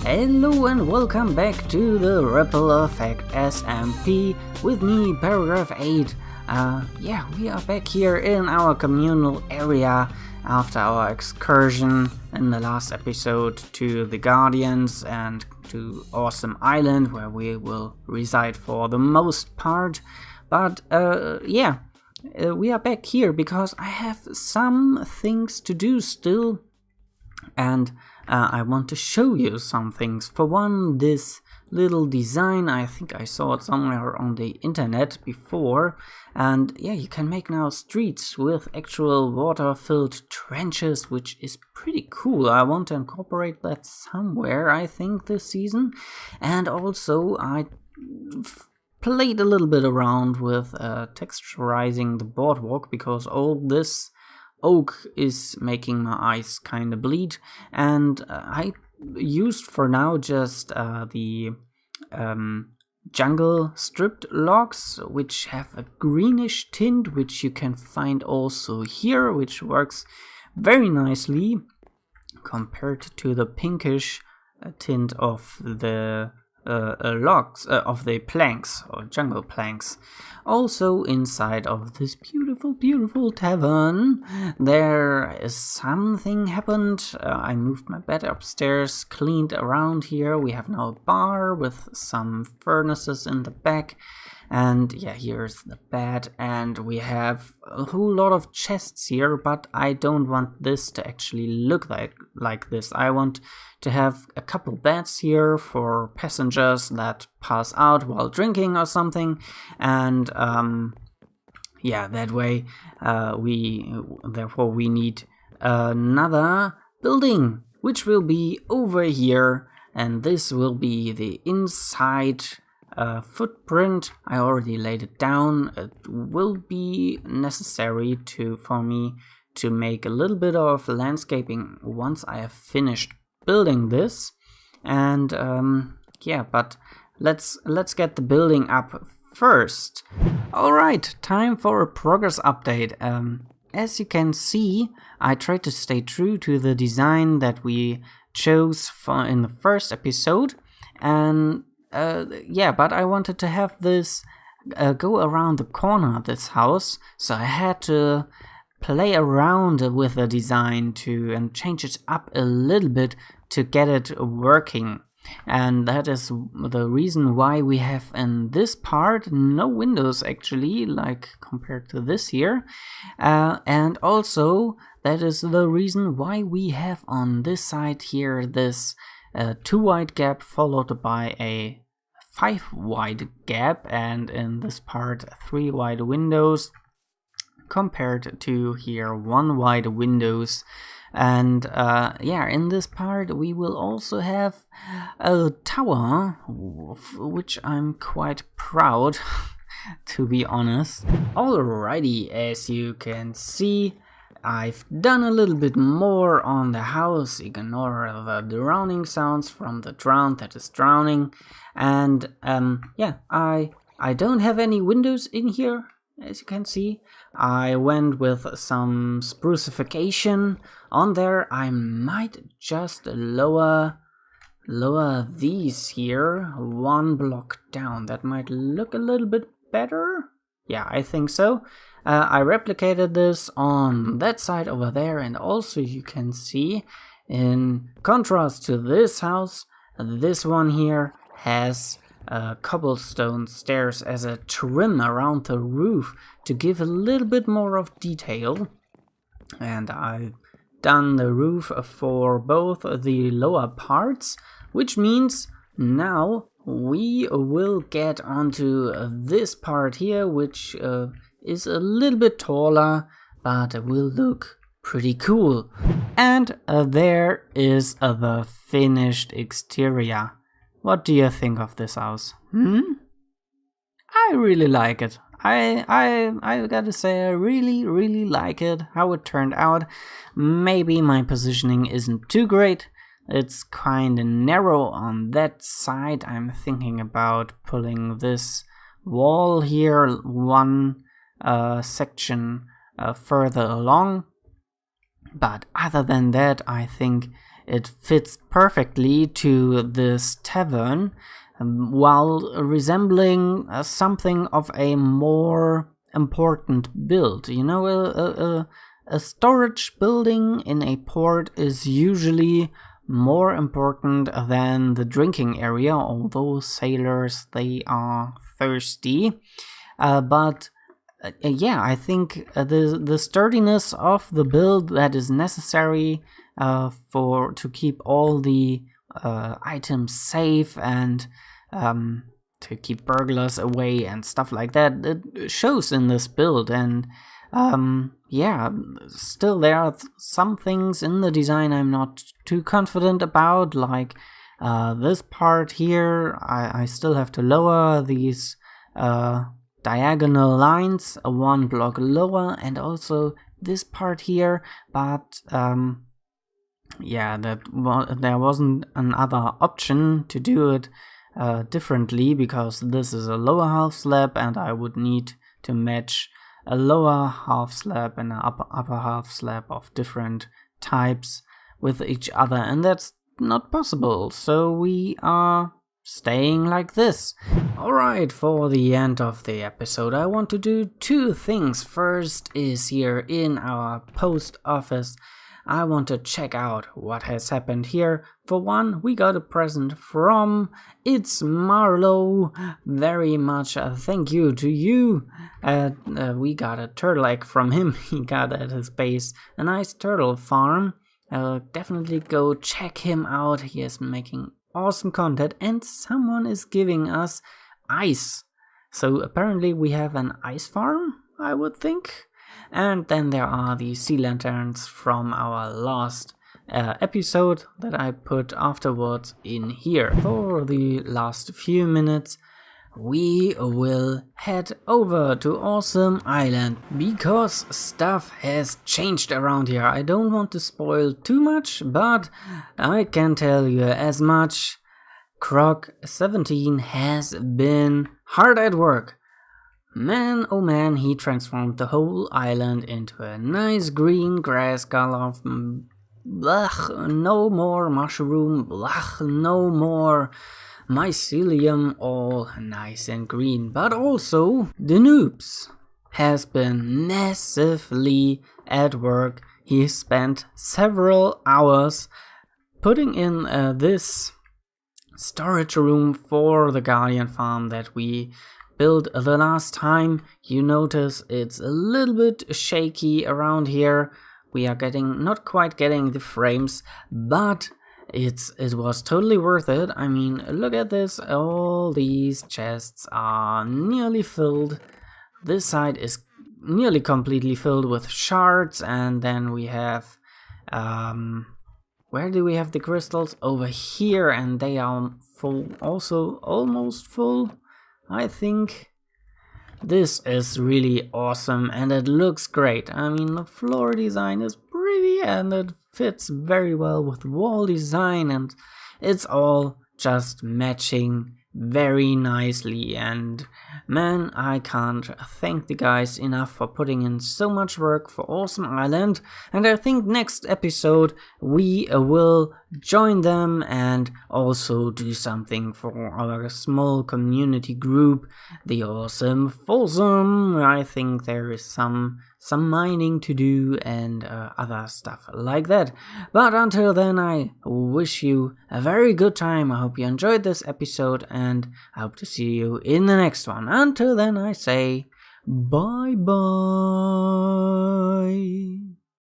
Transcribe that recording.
Hello and welcome back to the Ripple Effect SMP with me, Paragraph 8. We are back here in our communal area after our excursion in the last episode to the Guardians and to Awesome Island, where we will reside for the most part. But we are back here because I have some things to do still, and I want to show you some things. For one, this little design, I think I saw it somewhere on the internet before, and yeah, you can make now streets with actual water-filled trenches, which is pretty cool. I want to incorporate that somewhere, I think, this season. And also I played a little bit around with texturizing the boardwalk, because all this oak is making my eyes kind of bleed, and I used for now just the jungle stripped logs, which have a greenish tint, which you can find also here, which works very nicely compared to the pinkish tint of the logs of the planks or jungle planks. Also, inside of this beautiful tavern, there is something happened. I moved my bed upstairs, cleaned around here. We have now a bar with some furnaces in the back, and yeah, here's the bed, and we have a whole lot of chests here, but I don't want this to actually look like this. I want to have a couple beds here for passengers that pass out while drinking or something, and that way we need another building, which will be over here, and this will be the inside footprint. I already laid it down. It will be necessary for me to make a little bit of landscaping once I have finished building this, and but let's get the building up first. Alright, time for a progress update. As you can see, I tried to stay true to the design that we chose in the first episode, and but I wanted to have this go around the corner of this house, so I had to play around with the design and change it up a little bit to get it working. And that is the reason why we have in this part no windows, actually, like compared to this here. And also that is the reason why we have on this side here this 2 wide gap followed by a 5 wide gap, and in this part 3 wide windows compared to here 1 wide windows. And in this part we will also have a tower, which I'm quite proud to be honest. Alrighty, as you can see, I've done a little bit more on the house. Ignore the drowning sounds from the drowned that is drowning. And I don't have any windows in here, as you can see. I went with some sprucification on there. I might just lower these here 1 block down. That might look a little bit better. Yeah, I think so. I replicated this on that side over there, and also you can see, in contrast to this house, this one here has cobblestone stairs as a trim around the roof to give a little bit more of detail. And I've done the roof for both the lower parts, which means now we will get onto this part here, which is a little bit taller, but it will look pretty cool. And there is the finished exterior. What do you think of this house? I really like it. I gotta say, I really like it, how it turned out. Maybe my positioning isn't too great. It's kinda narrow on that side. I'm thinking about pulling this wall here 1 section further along. But other than that, I think it fits perfectly to this tavern, while resembling something of a more important build. You know, a storage building in a port is usually more important than the drinking area, although sailors, they are thirsty. But I think the sturdiness of the build that is necessary to keep all the items safe and to keep burglars away and stuff like that, it shows in this build. And still there are some things in the design I'm not too confident about, like this part here. I still have to lower these diagonal lines 1 block lower, and also this part here, but there wasn't another option to do it differently, because this is a lower half slab and I would need to match a lower half slab and an upper half slab of different types with each other, and that's not possible, so we are staying like this. Alright, for the end of the episode I want to do 2 things. First is here in our post office, I want to check out what has happened here. For one, we got a present from It's Marlow. Very much thank you to you. We got a turtle egg from him. He got at his base a nice turtle farm. Definitely go check him out. He is making awesome content, and someone is giving us ice. So apparently we have an ice farm, I would think. And then there are the sea lanterns from our last episode that I put afterwards in here. For the last few minutes we will head over to Awesome Island, because stuff has changed around here. I don't want to spoil too much, but I can tell you as much. Croc17 has been hard at work. Man, oh man, he transformed the whole island into a nice green grass color. No more mushroom, no more mycelium, all nice and green. But also, the noobs has been massively at work. He spent several hours putting in this storage room for the Guardian farm that we built the last time. You notice it's a little bit shaky around here. We are not quite getting the frames, but it was totally worth it. I mean, look at this. All these chests are nearly filled. This side is nearly completely filled with shards, and then we have where do we have the crystals? Over here, and they are full, also almost full, I think. This is really awesome, and it looks great. I mean, the floor design is pretty, and it fits very well with wall design, and it's all just matching very nicely. And man, I can't thank the guys enough for putting in so much work for Awesome Island. And I think next episode we will join them and also do something for our small community group, the Awesome Foursome. I think there is some mining to do and other stuff like that. But until then, I wish you a very good time. I hope you enjoyed this episode, and I hope to see you in the next one. Until then, I say bye bye.